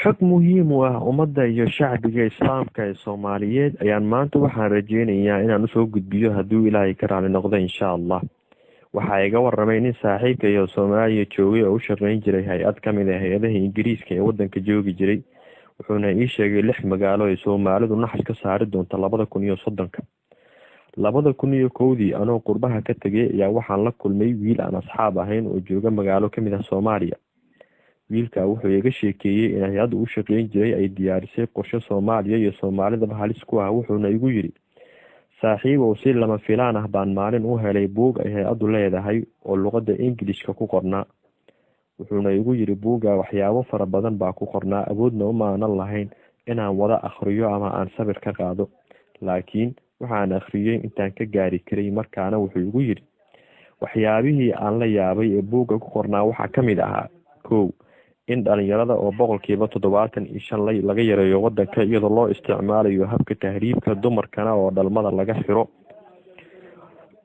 xog muhiim u ah ummadda iyo shacbiga islaamka ee soomaaliyeed ayaan maanta waxaan rajeynayaa inaan usoo gudbiyo hadduu ilaahay ka raali noqdo insha allah. waxaa iga waramay nin saaxiibka iyo soomaaliya joogay oo u shaqeyn jiray hay-ad kamid ah hay-adaha ingiriiska ee wadanka joogi jiray. wuxuuna ii sheegay 6 magaalo ay soomaalidu naxal ka saari doonto 2030. 2001 anoo qurbaha ka tegay ayaa waxaan la kulmay wiil aan asxaab ahayn oo jooga magaalo kamid ah Soomaaliya. wiilka wuxuu iga sheekeeyay in hay-adda u shaqeyn jiray ay diyaarisay qorshe Soomaaliya iyo Soomaalida halis ku ah. wuxuuna igu yiri saaxiib oo si lama filaan ah baan maalin u helay buug ay hay-addu leedahay oo luqadda Ingiriiska ku qornaa. wuxuuna igu yiri buugga waxyaabo fara badan baa ku qornaa, awoodna uma aanan lahayn inaan wada akhriyo ama aan sabir ka qaado, laakiin waxaan akhriyay intaan ka gaari karay. markaana wuxuu igu yiri waxyaabihii aan la yaabay ee buugga ku qornaa waxaa kamid ahaa 1 in dhalinyarada oo 75% laga yareeyo wadanka iyadoo loo isticmaalayo habka tahriibka, dumarkana oo dhalmada laga xiro,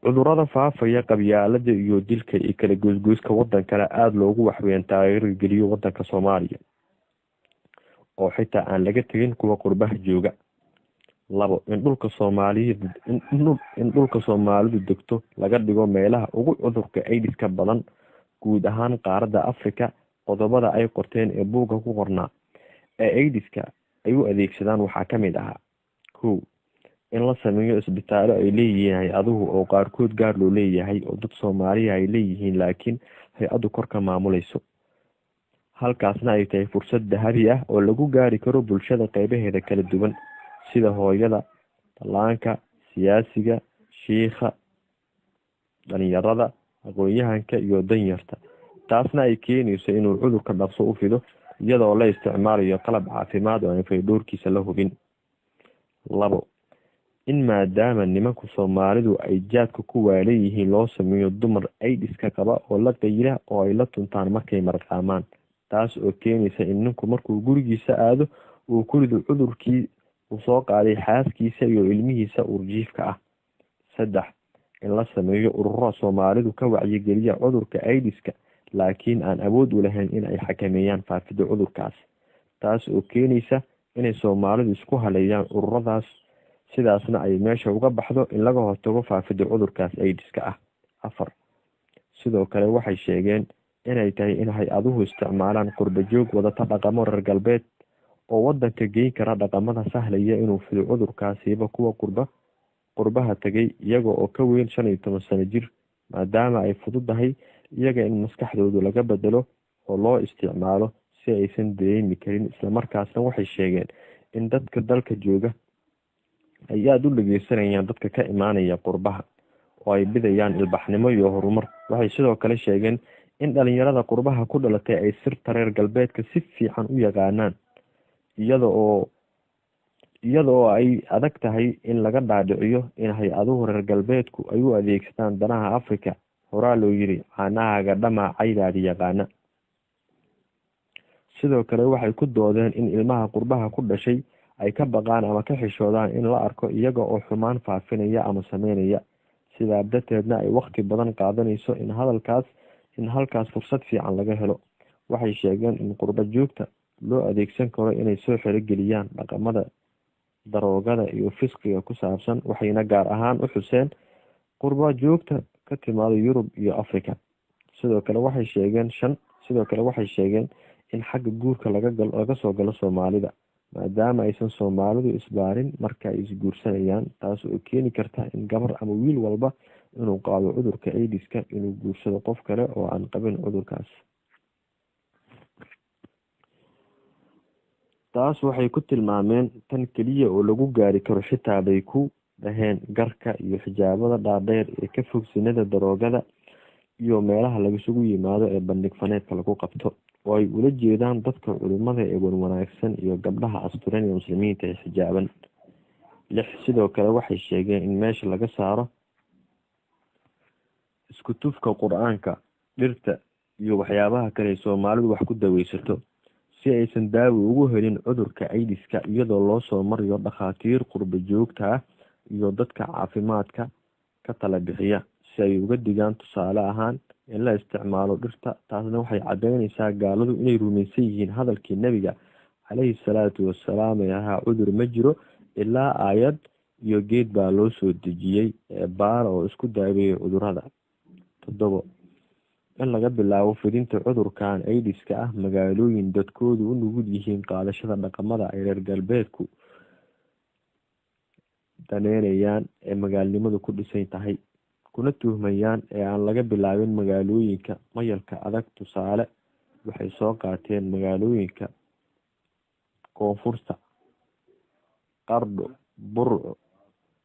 cudurada faafaya, qabyaalada iyo dilka iyo kala goosgooska wadankana aada loogu waxweyn taageergeliyo wadanka Soomaaliya oo xitaa aan laga tegin kuwa qurbaha jooga. 2 in dhulka Soomaalidu degto laga dhigo meelaha ugu cudurka AIDS-ka badan guud ahaan qaaradda Afrika. qodobada ay qorteen ee buugga ku qornaa ee AIDS-ka ay u adeegsadaan waxaa kamid ahaa 1 in la sameeyo isbitaallo ay leeyihiin hay-aduhu oo qaarkood gaar loo leeyahay oo dad Soomaaliya ay leeyihiin laakiin hay-addu kor ka maamulayso. halkaasna ay tahay fursad dahabi ah oo lagu gaari karo bulshada qaybaheeda kala duwan sida hooyada, dhallaanka, siyaasiga, shiikha, dhalinyarada, aqoon-yahanka iyo danyarta. taasna ay keenayso inuu cudurka dhaqso u fido iyadoo la isticmaalayo qalab caafimaad oo aan fayadhowrkiisa la hubin. 2 in maadaama nimanku Soomaalidu ay jaadka ku waaleeyihiin loo sameeyo dumar AIDS-ka qaba oo la qayla oo ay la tuntaan markay marqaamaan, taas oo keenaysa in ninku markuu gurigiisa aado uu ku rido cudurkii uu soo qaaday xaaskiisa iyo ilmihiisa urjiifka ah. 3 in la sameeyo ururo Soomaalidu ka wacyigeliya cudurka AIDS-ka laakiin aan awood u lahayn in ay xakameeyaan faafida cudurkaas, taas oo keenaysa inay Soomaalidu isku haleeyaan ururadaas, sidaasna ay meesha uga baxdo in laga hortago faafida cudurkaas AIDS-ka ah. 4 sidoo kale waxay sheegeen inay tahay in hay-aduhu isticmaalaan qurba joog wadata dhaqamo reer galbeed oo wadanka geyn kara dhaqamada sahlaya inuu fido cudurkaasiba kuwa qurbaha tagay iyaga oo ka weyn 15 sano jir, maadaama ay fududahay iyaga in maskaxdoodu laga bedelo oo loo isticmaalo si aysan dareemi karin. islamarkaasna waxay sheegeen in dadka dalka jooga ay aada u dhageysanayaan dadka ka imaanaya qurbaha oo ay bidayaan ilbaxnimo iyo horumar. waxay sidoo kale sheegeen in dhalinyarada qurbaha ku dhalatay ay sirta reer galbeedka si fiican u yaqaanaan iyada oo ay adag tahay in laga dhaadhiciyo in hay-aduhu reer galbeedku ay u adeegsadaan danaha Afrika. horaa loo yiri caanahaaga dhamacaydaadi yaqaana. sidoo kale waxay ku doodeen in ilmaha qurbaha ku dhashay ay ka baqaan ama ka xishoodaan in la arko iyaga oo xumaan faafinaya ama sameynaya, sidaa darteedna ay waqti badan qaadanayso in halkaas fursad fiican laga helo. waxay sheegeen in qurba joogta loo adeegsan karo inay soo xerogeliyaan dhaqamada daroogada iyo fisqiga ku saabsan, waxayna gaar ahaan u xuseen qurba joogta ka timaada Yurub iyo Afrika. sidoo kale waxay sheegeen in xagga guurka laga soo galo Soomaalida maadaama aysan Soomaalidu isbaarin marka ay isguursanayaan, taas oo keeni karta in gabar ama wiil walba inuu qaado cudurka AIDS-ka inuu guursado qof kale oo aan qabin cudurkaas. taas waxay ku tilmaameen tan keliya oo lagu gaari karo, xitaa bay ku dhaheen garka iyo xijaabada dhaadheer ee ka fog sinada, daroogada iyo meelaha lagasugu yimaado ee bandhig faneedka lagu qabto, oo ay ula jeedaan dadka culimada ee wanaagsan iyo gabdhaha asturan ee muslimiinta ee xijaaban. 6 sidoo kale waxay sheegeen in meesha laga saaro isku tufka Qur-aanka, dhirta iyo waxyaabaha kale Soomaalidu wax ku daweysato si aysan daawo ugu helin cudurka AIDS-ka iyadoo loo soo mariyo dhakhaatiir qurba joogta ah iyo dadka caafimaadka ka tala bixiya si ay uga digaan. tusaale ahaan in la isticmaalo dhirta, taasna waxay cadeynaysaa gaaladu inay rumaysan yihiin hadalkii nebiga calayhi salaatu wasalaam ee ahaa cudur ma jiro ilaa aayad iyo geed baa loo soo dejiyey baara oo isku daaweeyay cudurada. 7 in laga bilaabo fidinta cudurkan aidiska ah magaalooyin dadkoodu u nugul yihiin qaadashada dhaqamada ay reer galbeedku daneynayaan ee magaalnimadu ku dhisan tahay kuna tuhmayaan ee aan laga bilaabin magaalooyinka mayalka adag. Tusaale waxay soo qaateen magaalooyinka koonfurta Qardho, Burco,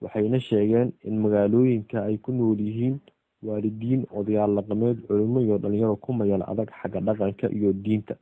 waxayna sheegeen in magaalooyinka ay ku nool yihiin waalidiin, odayaal dhaqameed, culimo iyo dhalinyaro ku mayal adag xagga dhaqanka iyo diinta.